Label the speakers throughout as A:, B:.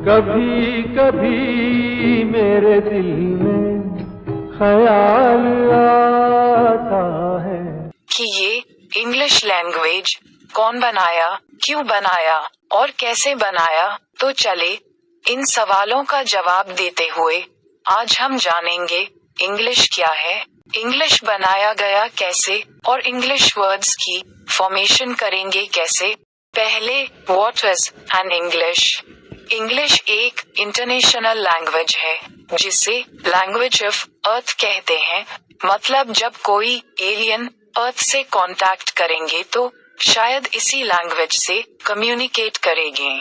A: कभी कभी मेरे दिल में ख्याल आता है
B: कि ये इंग्लिश लैंग्वेज कौन बनाया, क्यों बनाया और कैसे बनाया। तो चले इन सवालों का जवाब देते हुए आज हम जानेंगे इंग्लिश क्या है, इंग्लिश बनाया गया कैसे और इंग्लिश वर्ड्स की फॉर्मेशन करेंगे कैसे। पहले, what is an English. English एक इंटरनेशनल लैंग्वेज है जिसे लैंग्वेज ऑफ अर्थ कहते हैं। मतलब जब कोई एलियन अर्थ से कांटेक्ट करेंगे तो शायद इसी लैंग्वेज से कम्युनिकेट करेंगे।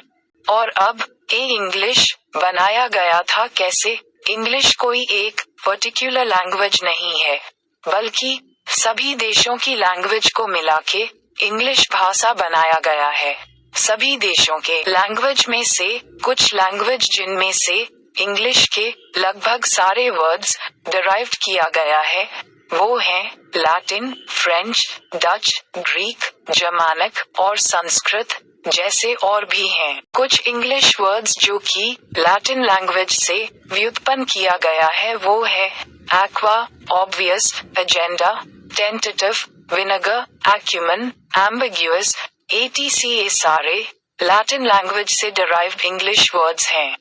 B: और अब ये इंग्लिश बनाया गया था कैसे। इंग्लिश कोई एक पर्टिकुलर लैंग्वेज नहीं है, बल्कि सभी देशों की लैंग्वेज को मिला के इंग्लिश भाषा बनाया गया है। सभी देशों के लैंग्वेज में से कुछ लैंग्वेज जिनमें से इंग्लिश के लगभग सारे वर्ड्स डिराइव्ड किया गया है वो हैं Latin, French, Dutch, Greek, Germanic और संस्कृत जैसे और भी हैं। कुछ इंग्लिश वर्ड्स जो कि लैटिन लैंग्वेज से व्युत्पन्न किया गया है वो है aqua, obvious, agenda, tentative, vinegar, acumen, ambiguous, etc। ये सारे लैटिन लैंग्वेज से डिराइव्ड इंग्लिश वर्ड्स हैं।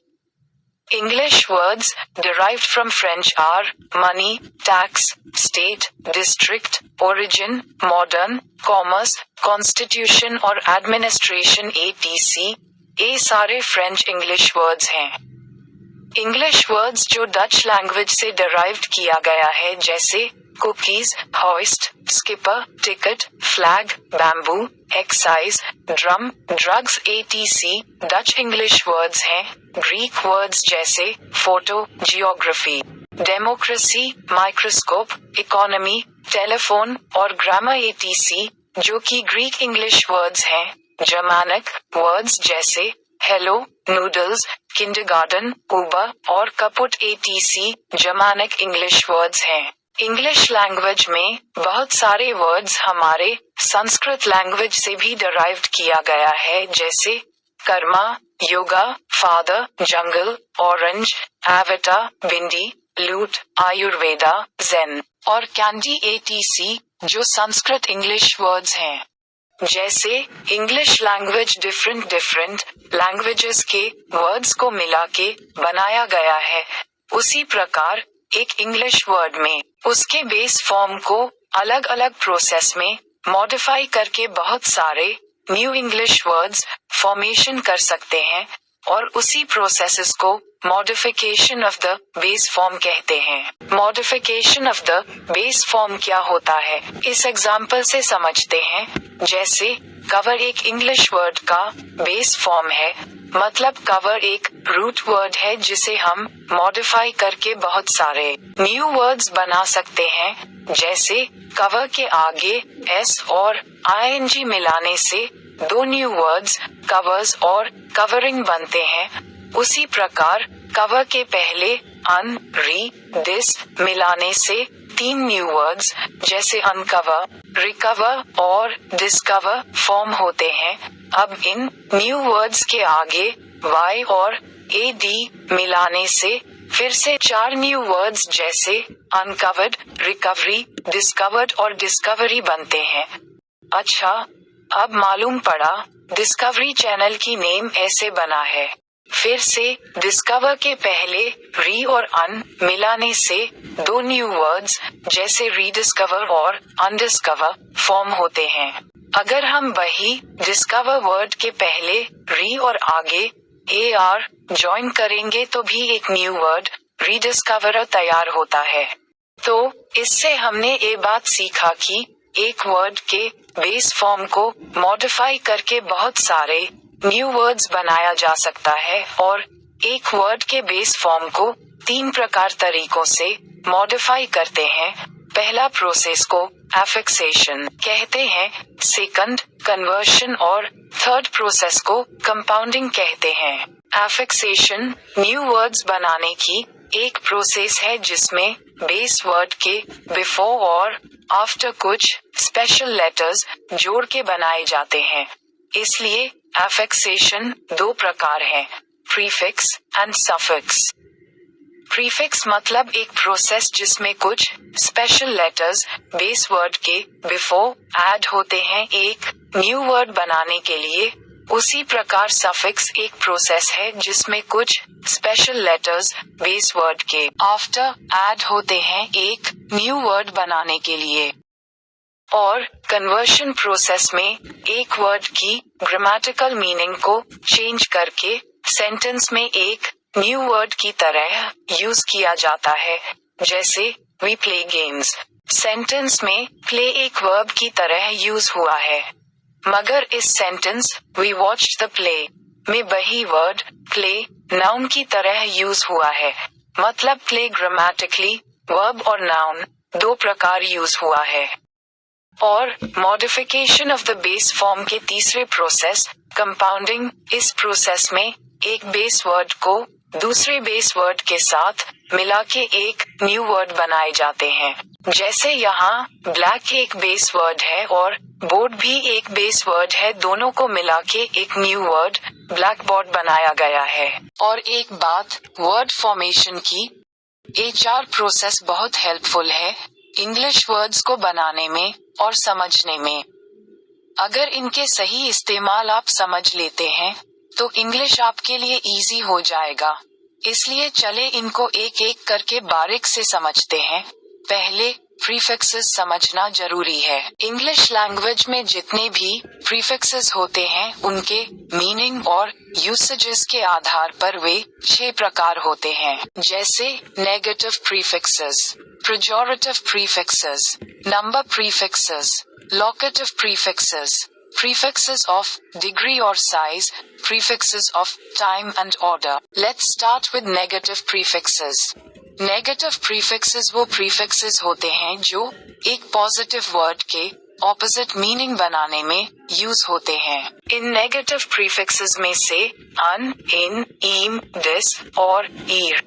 B: English words derived from French are money, tax, state, district, origin, modern, commerce, constitution और administration etc। ये सारे फ्रेंच इंग्लिश वर्ड्स हैं। English words जो Dutch language से डिराइव्ड किया गया है जैसे cookies, hoist, skipper, ticket, flag, bamboo, excise, drum, drugs etc। Dutch English words हैं। ग्रीक वर्ड्स जैसे photo, geography, democracy, microscope, economy, telephone और ग्रामर etc। जो कि ग्रीक इंग्लिश वर्ड्स हैं। जर्मनिक वर्ड्स जैसे हेलो, नूडल्स, किंडरगार्टन, उबर और कपुट etc। Germanic English words हैं। English language में बहुत सारे वर्ड्स हमारे संस्कृत लैंग्वेज से भी डिराइव्ड किया गया है जैसे कर्मा, योगा, फादर, जंगल, ऑरेंज, एवेटा, बिंदी, लूट, आयुर्वेदा, जेन और कैंडी etc। जो संस्कृत इंग्लिश वर्ड्स हैं। जैसे इंग्लिश लैंग्वेज डिफरेंट लैंग्वेजेस के वर्ड्स को मिला के बनाया गया है, उसी प्रकार एक इंग्लिश वर्ड में उसके बेस फॉर्म को अलग अलग प्रोसेस में मॉडिफाई करके बहुत सारे न्यू इंग्लिश वर्ड्स फॉर्मेशन कर सकते हैं और उसी प्रोसेसेस को modification of the base form कहते हैं। Modification of the base form क्या होता है इस एग्जाम्पल से समझते हैं। जैसे कवर एक इंग्लिश वर्ड का बेस फॉर्म है, मतलब कवर एक रूट वर्ड है जिसे हम मॉडिफाई करके बहुत सारे न्यू वर्ड्स बना सकते हैं। जैसे कवर के आगे एस और ing मिलाने से दो न्यू वर्ड्स कवर्स और कवरिंग बनते हैं। उसी प्रकार कवर के पहले अन, री, डिस मिलाने से तीन न्यू वर्ड्स जैसे अनकवर, रिकवर और डिस्कवर फॉर्म होते हैं। अब इन न्यू वर्ड्स के आगे y और ad मिलाने से फिर से चार न्यू वर्ड्स जैसे अनकवर्ड, रिकवरी, डिस्कवर्ड और डिस्कवरी बनते हैं। अच्छा, अब मालूम पड़ा डिस्कवरी चैनल की नेम ऐसे बना है। फिर से डिस्कवर के पहले री और अन मिलाने से दो न्यू वर्ड्स जैसे रीडिस्कवर और अनडिस्कवर फॉर्म होते हैं। अगर हम वही डिस्कवर वर्ड के पहले री और आगे AR ज्वाइन करेंगे तो भी एक न्यू वर्ड रीडिस्कवर तैयार होता है। तो इससे हमने ये बात सीखा कि एक वर्ड के बेस फॉर्म को मॉडिफाई करके बहुत सारे न्यू वर्ड्स बनाया जा सकता है और एक वर्ड के बेस फॉर्म को तीन प्रकार तरीकों से मॉडिफाई करते हैं। पहला प्रोसेस को एफिक्सेशन कहते हैं, सेकंड कन्वर्शन और थर्ड प्रोसेस को कंपाउंडिंग कहते हैं। एफिक्सेशन न्यू वर्ड्स बनाने की एक प्रोसेस है जिसमें बेस वर्ड के बिफोर और आफ्टर कुछ स्पेशल लेटर्स जोड़ के बनाए जाते हैं। इसलिए एफिक्सेशन दो प्रकार है। Prefix and suffix. प्रीफिक्स मतलब एक प्रोसेस जिसमें कुछ स्पेशल लेटर्स बेस वर्ड के बिफोर ऐड होते हैं एक न्यू वर्ड बनाने के लिए। उसी प्रकार सफिक्स एक प्रोसेस है जिसमें कुछ स्पेशल लेटर्स बेस वर्ड के आफ्टर ऐड होते हैं एक न्यू वर्ड बनाने के लिए। और कन्वर्शन प्रोसेस में एक वर्ड की ग्रामेटिकल मीनिंग को चेंज करके सेंटेंस में एक न्यू वर्ड की तरह यूज किया जाता है। जैसे वी प्ले गेम्स, सेंटेंस में प्ले एक वर्ब की तरह यूज हुआ है, मगर इस sentence we watch the play में वही वर्ड प्ले नाउन की तरह यूज हुआ है। मतलब प्ले ग्रामेटिकली वर्ब और नाउन दो प्रकार यूज हुआ है। और modification of the base form के तीसरे प्रोसेस कंपाउंडिंग, इस प्रोसेस में एक बेस वर्ड को दूसरे बेस वर्ड के साथ मिला के एक न्यू वर्ड बनाए जाते हैं। जैसे यहाँ ब्लैक एक बेस वर्ड है और बोर्ड भी एक बेस वर्ड है, दोनों को मिला के एक न्यू वर्ड ब्लैक बोर्ड बनाया गया है। और एक बात वर्ड फॉर्मेशन की, HR प्रोसेस बहुत हेल्पफुल है इंग्लिश वर्ड्स को बनाने में और समझने में। अगर इनके सही इस्तेमाल आप समझ लेते हैं तो इंग्लिश आपके लिए इजी हो जाएगा। इसलिए चले इनको एक एक करके बारीक से समझते हैं। पहले प्रीफिक्सेस समझना जरूरी है। इंग्लिश लैंग्वेज में जितने भी प्रीफिक्सेस होते हैं उनके मीनिंग और यूसेजेस के आधार पर वे 6 प्रकार होते हैं। जैसे negative prefixes, pejorative prefixes, number prefixes, locative prefixes, prefixes of degree or size, prefixes of time and order. Let's start with negative prefixes. Negative prefixes वो prefixes होते हैं जो एक positive word के opposite meaning बनाने में use होते हैं। इन negative prefixes में से un, in, im, dis और ir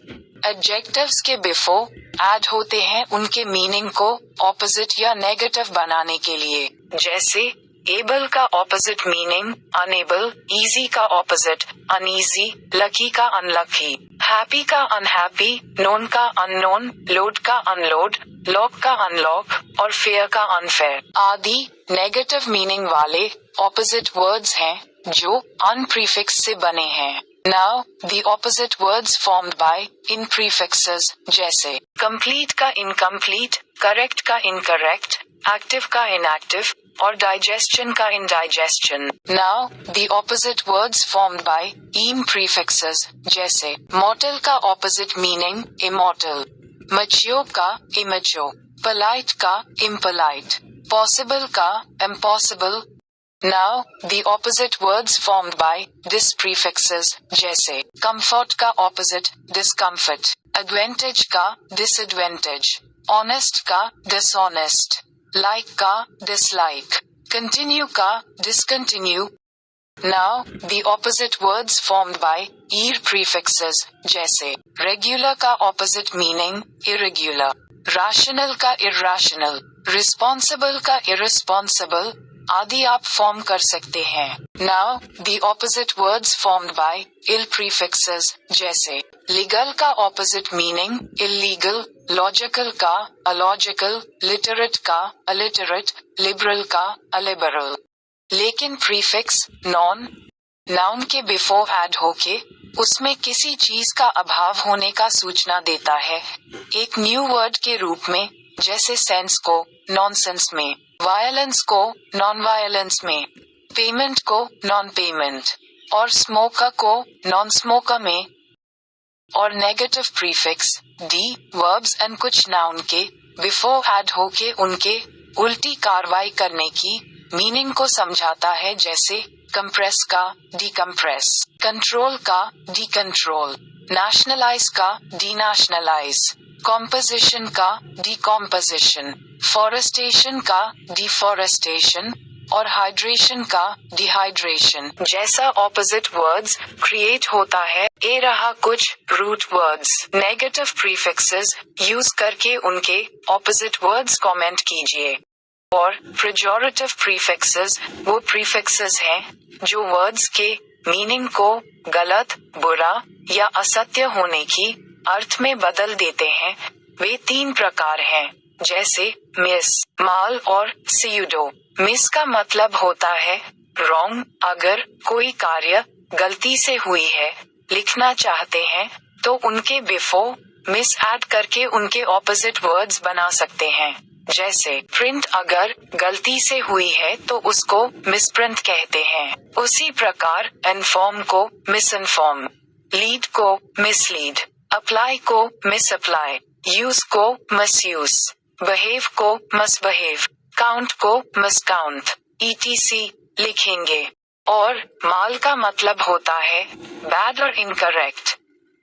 B: adjectives के before add होते हैं उनके meaning को opposite या negative बनाने के लिए। जैसे एबल का ऑपोजिट मीनिंग अनेबल, इजी का ऑपोजिट अनईजी, लकी का अनलकी, हैप्पी का अनहैप्पी, नोन का अननोन, लोड का अनलोड, लॉक का अनलॉक और फेयर का अनफेयर आदि नेगेटिव मीनिंग वाले ऑपोजिट वर्ड्स हैं जो अन प्रीफिक्स से बने हैं। Now the opposite words formed by in prefixes जैसे कंप्लीट का इनकम्प्लीट, करेक्ट का इनकरेक्ट, एक्टिव का इनएक्टिव और डाइजेस्शन का indigestion. Now the opposite words formed bye ईम प्रीफिक्सेस जैसे मॉर्टल का ऑपोजिट मीनिंग इमॉर्टल, मैच्योर का इमैच्योर, पोलाइट का इम्पोलाइट, पॉसिबल का impossible. Now the opposite words formed by this prefixes जैसे कंफर्ट का ऑपोजिट डिस्कम्फर्ट, एडवांटेज का डिसएडवांटेज, ऑनेस्ट का डिसऑनेस्ट, लाइक का डिसलाइक, कंटिन्यू का discontinue. Now the opposite words formed bye ईर प्रीफिक्सेस जैसे रेगुलर का ऑपोजिट मीनिंग इरेगुलर, रैशनल का इर्रेशनल, रिस्पॉन्सिबल का इररिस्पॉन्सिबल आदि आप फॉर्म कर सकते हैं। Now the opposite words formed by il prefixes जैसे लीगल का ऑपोजिट मीनिंग इल्लीगल, लॉजिकल का अलॉजिकल, लिटरेट का अलिटरेट, लिबरल का अलिबरल। लेकिन प्रीफिक्स नॉन नाउन के बिफोर ऐड होके उसमें किसी चीज का अभाव होने का सूचना देता है एक न्यू वर्ड के रूप में। जैसे सेंस को नॉनसेंस में, वायलेंस को नॉन वायलेंस में, पेमेंट को नॉन पेमेंट और स्मोकर को नॉन स्मोकर में। और negative prefix D verbs and कुछ नाउन के बिफोर ऐड होके उनके उल्टी कार्रवाई करने की मीनिंग को समझाता है। जैसे कंप्रेस का डिकम्प्रेस, कंट्रोल का डिकंट्रोल, नेशनलाइज का डीनेशनलाइज, कॉम्पोजिशन का डिकॉम्पोजिशन, फॉरेस्टेशन का डिफॉरेस्टेशन और हाइड्रेशन का डिहाइड्रेशन जैसा ऑपोजिट वर्ड्स क्रिएट होता है। ये रहा कुछ root words. Negative prefixes use करके उनके ऑपोजिट वर्ड्स कमेंट कीजिए। और पेजोरेटिव प्रीफिक्सेस वो प्रीफिक्सेस हैं जो वर्ड्स के मीनिंग को गलत, बुरा या असत्य होने की अर्थ में बदल देते हैं। वे 3 प्रकार हैं, जैसे मिस, माल और स्यूडो। मिस का मतलब होता है रॉन्ग। अगर कोई कार्य गलती से हुई है, लिखना चाहते हैं तो उनके बिफोर मिस ऐड करके उनके ऑपोजिट वर्ड्स बना सकते हैं। जैसे प्रिंट अगर गलती से हुई है तो उसको मिसप्रिंट कहते हैं। उसी प्रकार इन्फॉर्म को मिसइन्फॉर्म, लीड को मिसलीड, अप्लाई को मिसअप्लाई, यूज को मिसयूज, बिहेव को मिसबिहेव, काउंट को मिसकाउंट, etc लिखेंगे। और माल का मतलब होता है बैड और इनकरेक्ट।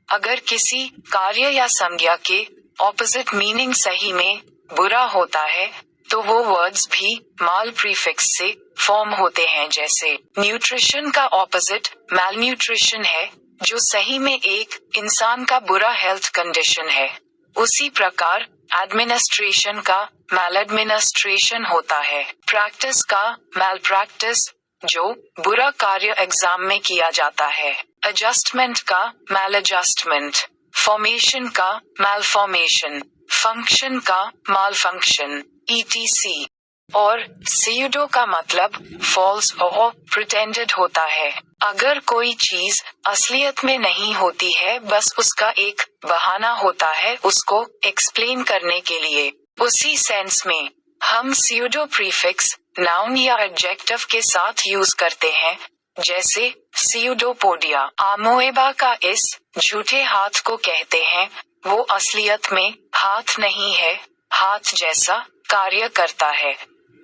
B: अगर किसी कार्य या संज्ञा के ऑपोजिट मीनिंग सही में बुरा होता है तो वो वर्ड्स भी माल प्रीफिक्स से फॉर्म होते हैं। जैसे न्यूट्रिशन का ऑपोजिट मैलन्यूट्रिशन है, जो सही में एक इंसान का बुरा हेल्थ कंडीशन है। उसी प्रकार एडमिनिस्ट्रेशन का मैलएडमिनिस्ट्रेशन होता है। प्रैक्टिस का मैल प्रैक्टिस, जो बुरा कार्य एग्जाम में किया जाता है। एडजस्टमेंट का मैल एडजस्टमेंट, फॉर्मेशन का मैल फॉर्मेशन, फंक्शन का माल फंक्शन, etc। और स्यूडो का मतलब फॉल्स और प्रिटेंडेड होता है। अगर कोई चीज असलियत में नहीं होती है, बस उसका एक बहाना होता है उसको एक्सप्लेन करने के लिए। उसी सेंस में हम स्यूडो प्रीफिक्स नाउन या एडजेक्टिव के साथ यूज करते हैं। जैसे स्यूडोपोडिया, आमोएबा का इस झूठे हाथ को कहते हैं। वो असलियत में हाथ नहीं है, हाथ जैसा कार्य करता है।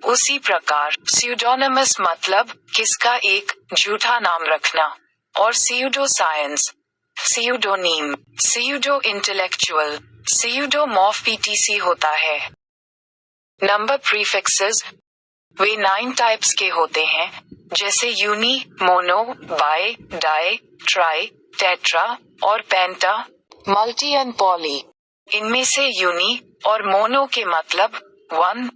B: उसी प्रकार स्यूडोनिमस मतलब किसका एक झूठा नाम रखना। और pseudo science, pseudonym, pseudo intellectual, pseudomorph etc होता है। नंबर प्रीफिक्सेस वे 9 टाइप्स के होते हैं, जैसे uni, mono, bi, di, tri, tetra और पेंटा, मल्टी एंड पॉली। इनमें से यूनी और मोनो के मतलब 1,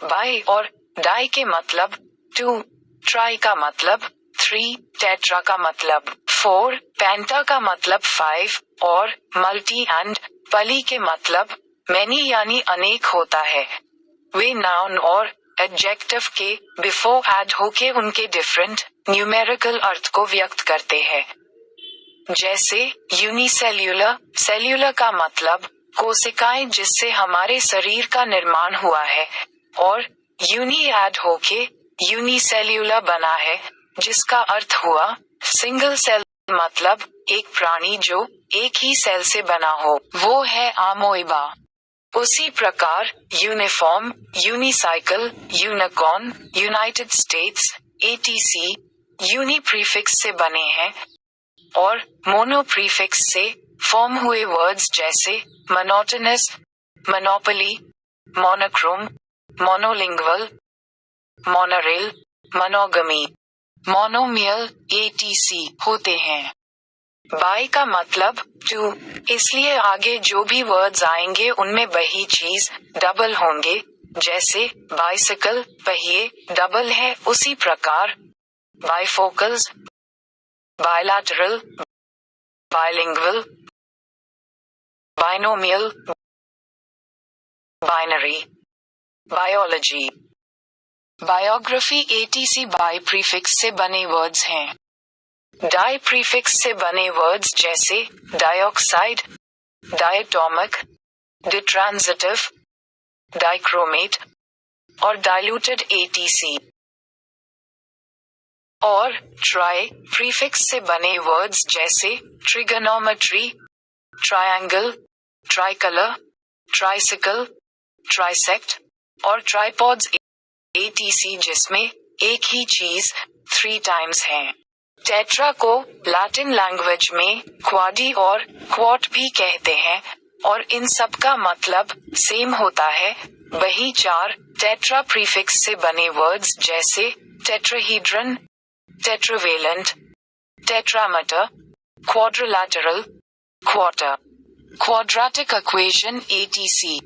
B: बाय और डाई के मतलब 2, ट्राई का मतलब 3, टेट्रा का मतलब 4, पेंटा का मतलब 5 और मल्टी एंड पली के मतलब मैनी यानी अनेक होता है। वे नाउन और एडजेक्टिव के बिफोर ऐड होके उनके डिफरेंट न्यूमेरिकल अर्थ को व्यक्त करते हैं। जैसे यूनिसेल्यूलर, सेल्यूलर का मतलब कोशिकाएं जिससे हमारे शरीर का निर्माण हुआ है, और यूनी ऐड होके यूनिसेल्यूलर बना है, जिसका अर्थ हुआ सिंगल सेल, मतलब एक प्राणी जो एक ही सेल से बना हो, वो है आमोएबा। उसी प्रकार uniform, unicycle, unicorn, United States etc uni prefix से बने हैं। और मोनो प्रीफिक्स से फॉर्म हुए वर्ड्स जैसे monotonous, monopoly, monochrome, monolingual, monorail, monogamy, monomial etc होते हैं। बाय का मतलब 2, इसलिए आगे जो भी वर्ड्स आएंगे उनमें वही चीज डबल होंगे। जैसे बाइसिकल पहिए डबल है, उसी प्रकार bifocals, bilateral, bilingual, binomial, binary, biology, biography etc bi prefix से बने वर्ड्स हैं। डाई प्रीफिक्स से बने वर्ड्स जैसे डाइऑक्साइड, डायटोमिक, डिट्रांजिटिव, डाइक्रोमेट और डाइल्यूटेड etc। और ट्राई प्रीफिक्स से बने वर्ड्स जैसे trigonometry, triangle, tricolour, tricycle, trisect और ट्राइपॉड्स etc, जिसमें एक ही चीज 3 टाइम्स है। टेट्रा को लैटिन लैंग्वेज में क्वाडी और क्वाट भी कहते हैं, और इन सब का मतलब सेम होता है। वही 4 टेट्रा प्रीफिक्स से बने वर्ड्स जैसे tetrahedron, tetravalent, tetrameter, quadrilateral, quarter, quadratic equation etc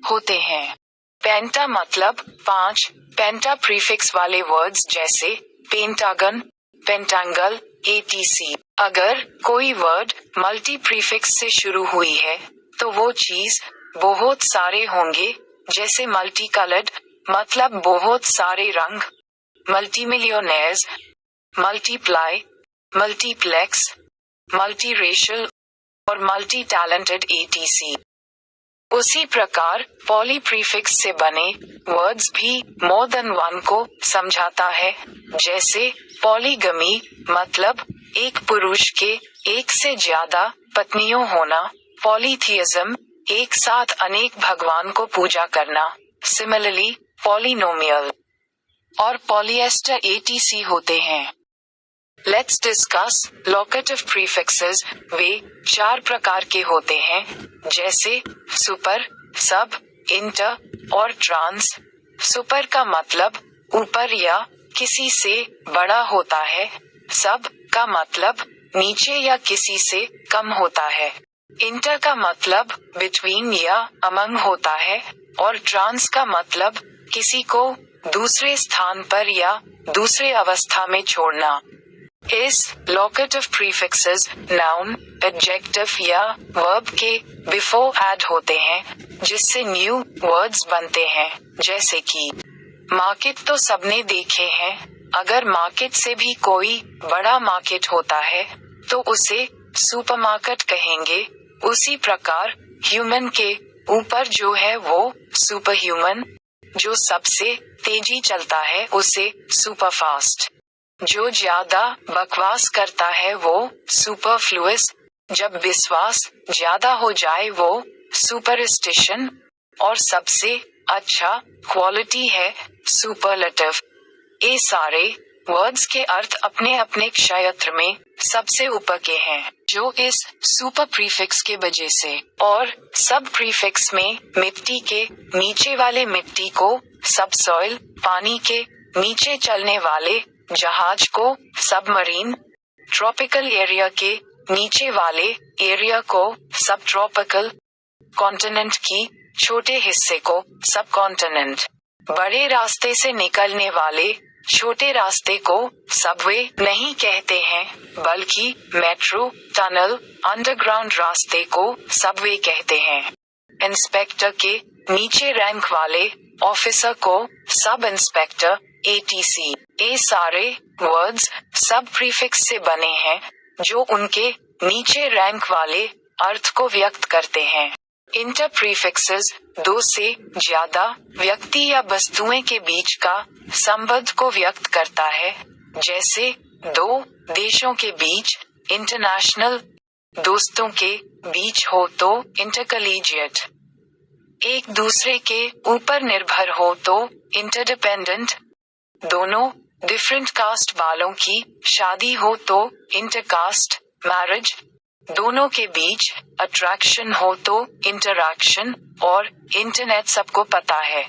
B: होते हैं। पेंटा मतलब 5 पेंटा प्रीफिक्स वाले वर्ड्स जैसे पेंटागन, पेंटांगल, ATC। अगर कोई वर्ड मल्टी प्रीफिक्स से शुरू हुई है तो वो चीज बहुत सारे होंगे, जैसे मल्टी कलर्ड मतलब बहुत सारे रंग, मल्टीमिलियनेयर्स, मल्टीप्लाई, मल्टीप्लेक्स, मल्टीरेशियल और मल्टी टैलेंटेड ATC। उसी प्रकार पॉली प्रीफिक्स से बने वर्ड्स भी मोर देन वन को समझाता है, जैसे पॉलीगमी मतलब एक पुरुष के एक से ज्यादा पत्नियों होना, पॉलीथियज्म एक साथ अनेक भगवान को पूजा करना, सिमिलरली पॉलिनोमियल और पॉलिएस्टर ATC होते हैं। Let's discuss locative prefixes. वे 4 प्रकार के होते हैं, जैसे सुपर, सब, इंटर और ट्रांस। सुपर का मतलब ऊपर या किसी से बड़ा होता है, सब का मतलब नीचे या किसी से कम होता है, इंटर का मतलब बिटवीन या अमंग होता है और ट्रांस का मतलब किसी को दूसरे स्थान पर या दूसरे अवस्था में छोड़ना। इस लोकेटिव प्रीफिक्सेस नाउन, एडजेक्टिव या वर्ब के बिफोर ऐड होते हैं, जिससे न्यू वर्ड्स बनते हैं, जैसे कि मार्केट तो सबने देखे हैं। अगर मार्केट से भी कोई बड़ा मार्केट होता है तो उसे सुपरमार्केट कहेंगे। उसी प्रकार ह्यूमन के ऊपर जो है वो सुपर ह्यूमन, जो सबसे तेजी चलता है उसे सुपरफास्ट, जो ज्यादा बकवास करता है वो सुपरफ्लुअस, जब विश्वास ज्यादा हो जाए वो सुपरस्टिशन, और सबसे अच्छा क्वालिटी है सुपरलेटिव। ये सारे वर्ड्स के अर्थ अपने अपने क्षेत्र में सबसे ऊपर के हैं, जो इस सुपर प्रीफिक्स के वजह से और सब प्रीफिक्स में मिट्टी के नीचे वाले मिट्टी को सबसॉइल, पानी के नीचे चलने वाले जहाज को सबमरीन, ट्रॉपिकल एरिया के नीचे वाले एरिया को सब ट्रॉपिकल, कॉन्टिनेंट की छोटे हिस्से को सब कॉन्टिनेंट, बड़े रास्ते से निकलने वाले छोटे रास्ते को सबवे नहीं कहते हैं, बल्कि मेट्रो, टनल, अंडरग्राउंड रास्ते को सबवे कहते हैं। इंस्पेक्टर के नीचे रैंक वाले ऑफिसर को सब इंस्पेक्टर ATC। ये सारे वर्ड्स सब प्रीफिक्स से बने हैं, जो उनके नीचे रैंक वाले अर्थ को व्यक्त करते हैं। इंटर प्रीफिक्सेस 2 से ज्यादा व्यक्ति या वस्तुएं के बीच का संबंध को व्यक्त करता है, जैसे 2 देशों के बीच इंटरनेशनल, दोस्तों के बीच हो तो इंटरकलीजिएट, एक दूसरे के ऊपर निर्भर हो तो इंटरडिपेंडेंट, दोनों डिफरेंट कास्ट वालों की शादी हो तो इंटरकास्ट मैरिज, दोनों के बीच अट्रैक्शन हो तो इंटरैक्शन, और इंटरनेट सबको पता है।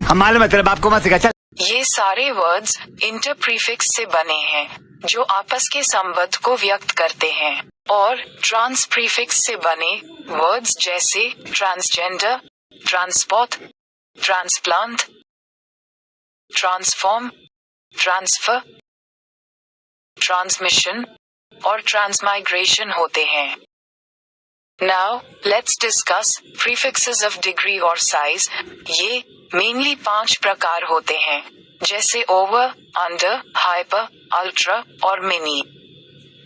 C: हमारे मतलब आपको मत सिखा चल।
B: ये सारे वर्ड्स इंटर प्रीफिक्स से बने हैं, जो आपस के संबंध को व्यक्त करते हैं, और ट्रांस प्रीफिक्स से बने वर्ड्स जैसे transgender, transport, transplant, transform, transfer, transmission और ट्रांसमाइग्रेशन होते हैं। Now let's discuss prefixes of degree और size। ये मेनली 5 प्रकार होते हैं, जैसे ओवर, अंडर, हाइपर, अल्ट्रा और मिनी।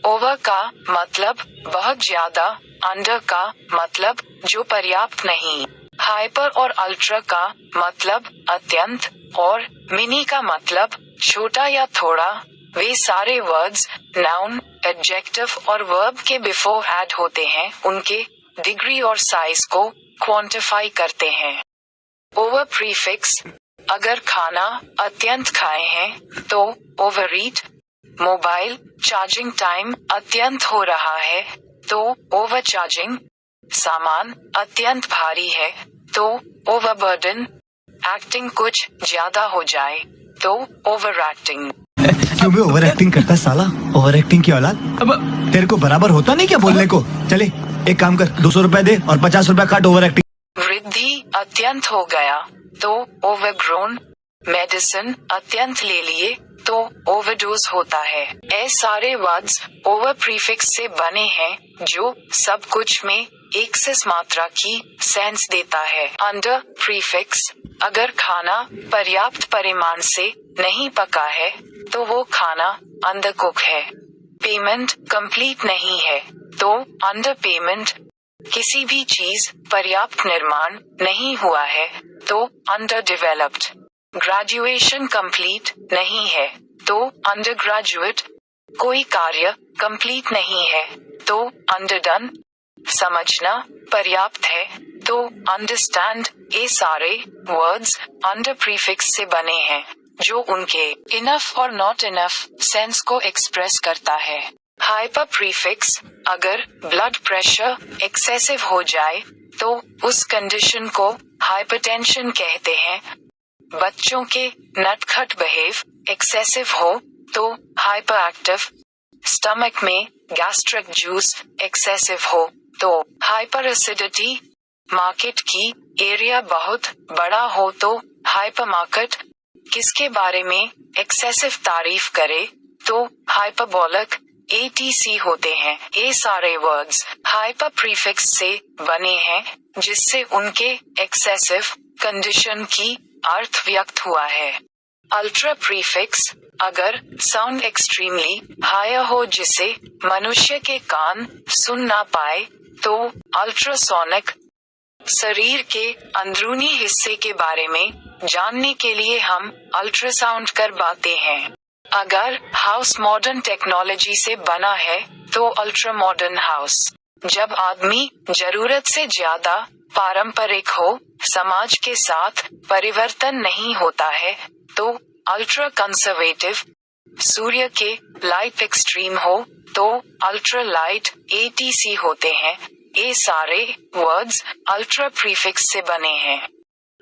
B: ओवर का मतलब बहुत ज्यादा, अंडर का मतलब जो पर्याप्त नहीं, हाइपर और अल्ट्रा का मतलब अत्यंत, और मिनी का मतलब छोटा या थोड़ा। वे सारे वर्ड्स नाउन, एडजेक्टिव और वर्ब के बिफोर ऐड होते हैं, उनके डिग्री और साइज को क्वांटिफाई करते हैं। ओवर प्रीफिक्स, अगर खाना अत्यंत खाए हैं तो ओवरईट, मोबाइल चार्जिंग टाइम अत्यंत हो रहा है तो ओवरचार्जिंग, सामान अत्यंत भारी है तो ओवरबर्डन, एक्टिंग कुछ ज्यादा हो जाए तो ओवर एक्टिंग।
C: क्यों भी ओवर एक्टिंग करता है साला, ओवर एक्टिंग की औलाद। अब तेरे को बराबर होता नहीं क्या बोलने को। चले एक काम कर, 200 रुपए दे और 50 रुपए काट ओवर एक्टिंग।
B: वृद्धि अत्यंत हो गया तो ओवरग्रोन, मेडिसिन अत्यंत ले लिए तो ओवरडोज होता है। ये सारे वर्ड्स ओवर प्रीफिक्स से बने हैं जो सब कुछ में एक्सेस मात्रा की सेंस देता है। अंडर प्रीफिक्स, अगर खाना पर्याप्त परिमाण से नहीं पका है तो वो खाना अंडर कुक है। पेमेंट कंप्लीट नहीं है तो अंडर पेमेंट, किसी भी चीज पर्याप्त निर्माण नहीं हुआ है तो अंडर डेवलप्ड। ग्रेजुएशन कंप्लीट नहीं है तो अंडर ग्रेजुएट। कोई कार्य कंप्लीट नहीं है तो अंडरडन। समझना पर्याप्त है तो अंडरस्टैंड। ये सारे वर्ड्स अंडर प्रीफिक्स से बने हैं जो उनके इनफ और नॉट इनफ सेंस को एक्सप्रेस करता है। हाइपर प्रीफिक्स, अगर ब्लड प्रेशर एक्सेसिव हो जाए तो उस कंडीशन को हाइपरटेंशन कहते हैं। बच्चों के नटखट बिहेव एक्सेसिव हो तो हाइपर एक्टिव। स्टमक में गैस्ट्रिक जूस एक्सेसिव हो तो हाइपर एसिडिटी। मार्केट की एरिया बहुत बड़ा हो तो हाइपर मार्केट। किसके बारे में एक्सेसिव तारीफ करे तो हाइपरबोलिक ATC होते हैं। ये सारे वर्ड्स हाइपर प्रीफिक्स से बने हैं जिससे उनके एक्सेसिव कंडीशन की अर्थ व्यक्त हुआ है। अल्ट्रा प्रीफिक्स, अगर साउंड एक्सट्रीमली हायर हो जिसे मनुष्य के कान सुन ना पाए तो अल्ट्रासोनिक। शरीर के अंदरूनी हिस्से के बारे में जानने के लिए हम अल्ट्रासाउंड करवाते हैं। अगर हाउस मॉडर्न टेक्नोलॉजी से बना है तो अल्ट्रा मॉडर्न हाउस। जब आदमी जरूरत से ज्यादा पारंपरिक हो, समाज के साथ परिवर्तन नहीं होता है तो अल्ट्रा कंजर्वेटिव। सूर्य के लाइट एक्सट्रीम हो तो अल्ट्रा लाइट ATC होते हैं। ये सारे वर्ड्स अल्ट्रा प्रीफिक्स से बने हैं।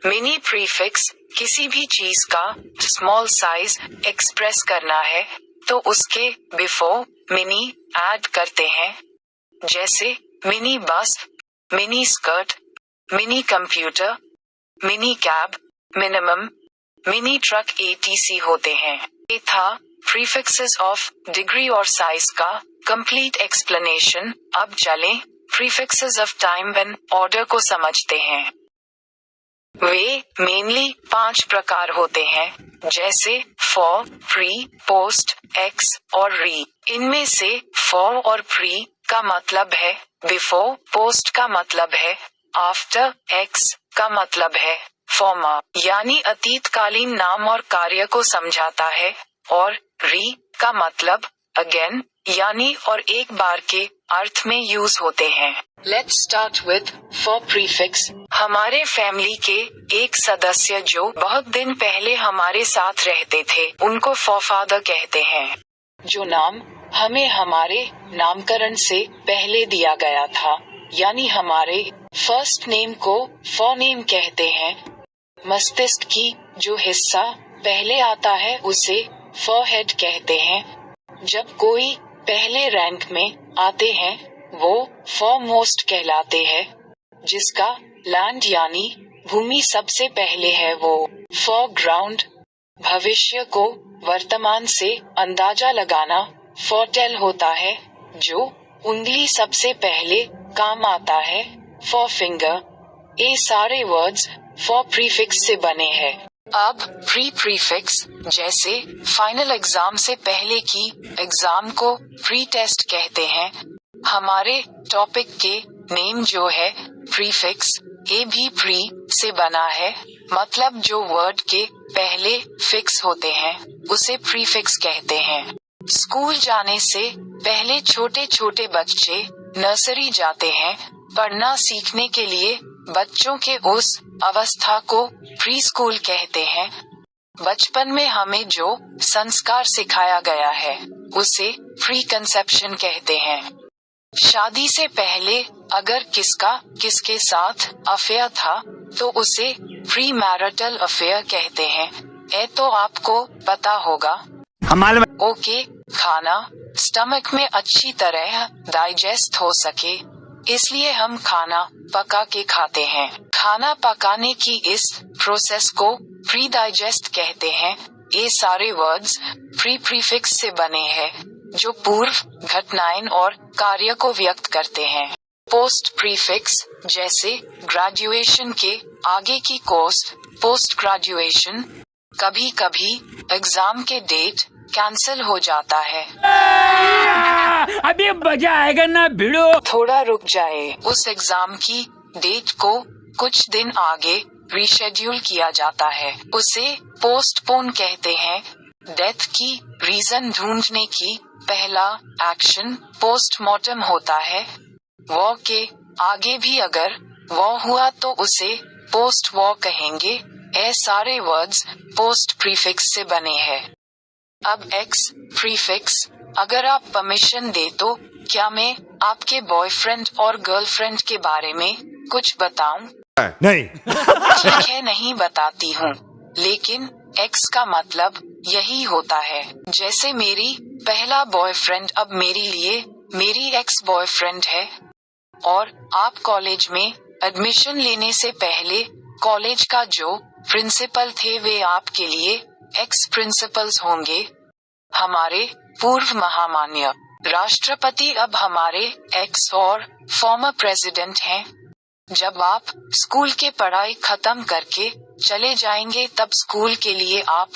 B: मिनी प्रीफिक्स, किसी भी चीज का स्मॉल साइज एक्सप्रेस करना है तो उसके बिफोर मिनी ऐड करते हैं। जैसे mini bus, mini skirt, mini computer, mini cab, minimum, mini truck ATC होते हैं। ये था प्रीफिक्सेस ऑफ डिग्री और साइज का कंप्लीट एक्सप्लेनेशन। अब चलें prefixes of time and order को समझते हैं। वे मेनली 5 प्रकार होते हैं, जैसे फॉर, प्री, पोस्ट, एक्स और री। इनमें से फॉर और प्री का मतलब है बिफोर, पोस्ट का मतलब है आफ्टर, एक्स का मतलब है फॉर्मर यानी अतीतकालीन नाम और कार्य को समझाता है, और री का मतलब अगेन यानी और एक बार के अर्थ में यूज होते हैं। Let's start with for prefix. हमारे फैमिली के एक सदस्य जो बहुत दिन पहले हमारे साथ रहते थे उनको फॉरफादर कहते हैं। जो नाम हमें हमारे नामकरण से पहले दिया गया था यानी हमारे फर्स्ट नेम को फॉरनेम कहते हैं। मस्तिष्क की जो हिस्सा पहले आता है उसे फॉरहेड कहते हैं। जब कोई पहले रैंक में आते हैं वो फॉरमोस्ट कहलाते हैं। जिसका लैंड यानी भूमि सबसे पहले है वो फॉरग्राउंड। भविष्य को वर्तमान से अंदाजा लगाना फॉरटेल होता है। जो उंगली सबसे पहले काम आता है फॉरफिंगर। ये सारे वर्ड्स फॉर प्रीफिक्स से बने हैं। अब प्री प्रीफिक्स, जैसे फाइनल एग्जाम से पहले की एग्जाम को प्री टेस्ट कहते हैं। हमारे टॉपिक के नेम जो है प्रीफिक्स, ये भी प्री से बना है, मतलब जो वर्ड के पहले फिक्स होते हैं उसे प्रीफिक्स कहते हैं। स्कूल जाने से पहले छोटे छोटे बच्चे नर्सरी जाते हैं। पढ़ना सीखने के लिए बच्चों के उस अवस्था को प्री स्कूल कहते हैं। बचपन में हमें जो संस्कार सिखाया गया है उसे प्री कंसेप्शन कहते हैं। शादी से पहले अगर किसके साथ अफेयर था तो उसे प्री मैरिटल अफेयर कहते हैं। ये तो आपको पता होगा। ओके, खाना स्टमक में अच्छी तरह डाइजेस्ट हो सके इसलिए हम खाना पका के खाते हैं। खाना पकाने की इस प्रोसेस को प्री डाइजेस्ट कहते हैं। ये सारे वर्ड्स प्री प्रीफिक्स से बने हैं जो पूर्व घटनाएं और कार्य को व्यक्त करते हैं। पोस्ट प्रीफिक्स जैसे ग्रेजुएशन के आगे की कोर्स पोस्ट ग्रेजुएशन। कभी कभी एग्जाम के डेट कैंसिल हो जाता है।
D: अभी मजा आएगा ना भिड़ो।
B: थोड़ा रुक जाए, उस एग्जाम की डेट को कुछ दिन आगे रीशेड्यूल किया जाता है, उसे पोस्टपोन कहते हैं। डेथ की रीजन ढूंढने की पहला एक्शन पोस्टमार्टम होता है। वॉर के आगे भी अगर वॉर हुआ तो उसे पोस्ट वॉर कहेंगे। ये सारे वर्ड्स पोस्ट प्रीफिक्स से बने हैं। अब एक्स प्रीफिक्स, अगर आप परमिशन दे तो क्या मैं आपके बॉयफ्रेंड और गर्लफ्रेंड के बारे में कुछ बताऊं?
E: नहीं।
B: ठीक है, नहीं बताती हूँ, लेकिन एक्स का मतलब यही होता है। जैसे मेरी पहला बॉयफ्रेंड अब मेरे लिए मेरी एक्स बॉयफ्रेंड है, और आप कॉलेज में एडमिशन लेने से पहले कॉलेज का जो प्रिंसिपल थे वे आपके लिए एक्स प्रिंसिपल्स होंगे। हमारे पूर्व महामान्य राष्ट्रपति अब हमारे एक्स और फॉर्मर प्रेसिडेंट हैं। जब आप स्कूल के पढ़ाई खत्म करके चले जाएंगे तब स्कूल के लिए आप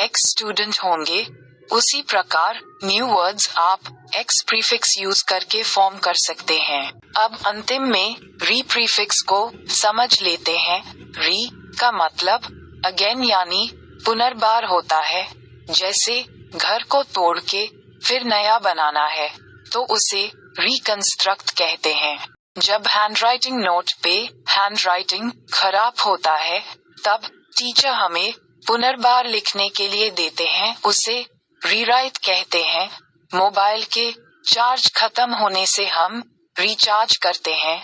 B: एक्स स्टूडेंट होंगे। उसी प्रकार न्यू वर्ड्स आप एक्स प्रीफिक्स यूज करके फॉर्म कर सकते हैं। अब अंतिम में री प्रीफिक्स को समझ लेते हैं। री का मतलब अगेन यानी पुनर्बार होता है। जैसे घर को तोड़ के फिर नया बनाना है तो उसे रिकंस्ट्रक्ट कहते हैं। जब हैंडराइटिंग नोट पे हैंडराइटिंग खराब होता है तब टीचर हमें पुनर्बार लिखने के लिए देते हैं, उसे रीराइट कहते हैं। मोबाइल के चार्ज खत्म होने से हम रिचार्ज करते हैं।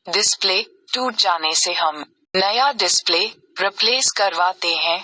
B: डिस्प्ले टूट जाने से हम नया डिस्प्ले रिप्लेस करवाते हैं।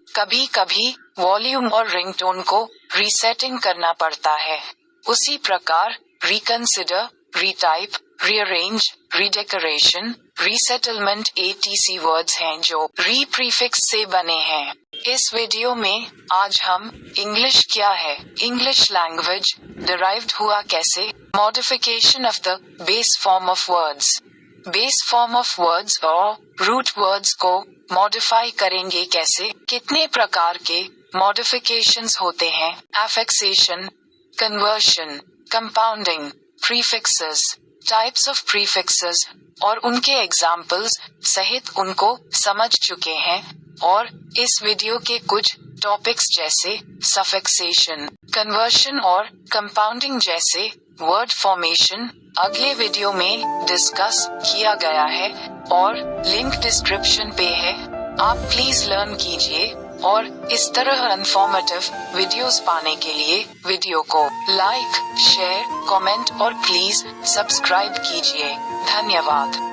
B: कभी कभी वॉल्यूम और रिंगटोन को रीसेटिंग करना पड़ता है। उसी प्रकार reconsider, retype, rearrange, redecoration, resettlement ATC words हैं जो री प्रीफिक्स से बने हैं। इस वीडियो में आज हम इंग्लिश क्या है, इंग्लिश लैंग्वेज डिराइव्ड हुआ कैसे, modification of the base form of words, base form of words और रूट वर्ड्स को मॉडिफाई करेंगे कैसे, कितने प्रकार के मॉडिफिकेशंस होते हैं, affixation, conversion, compounding, prefixes, types of prefixes और उनके एग्जाम्पल्स सहित उनको समझ चुके हैं। और इस वीडियो के कुछ टॉपिक्स जैसे सफिक्सेशन, कन्वर्शन और कंपाउंडिंग जैसे वर्ड फॉर्मेशन अगले वीडियो में डिस्कस किया गया है और लिंक डिस्क्रिप्शन पे है। आप प्लीज लर्न कीजिए और इस तरह इन्फॉर्मेटिव वीडियोस पाने के लिए वीडियो को लाइक, शेयर, कमेंट और प्लीज सब्सक्राइब कीजिए। धन्यवाद।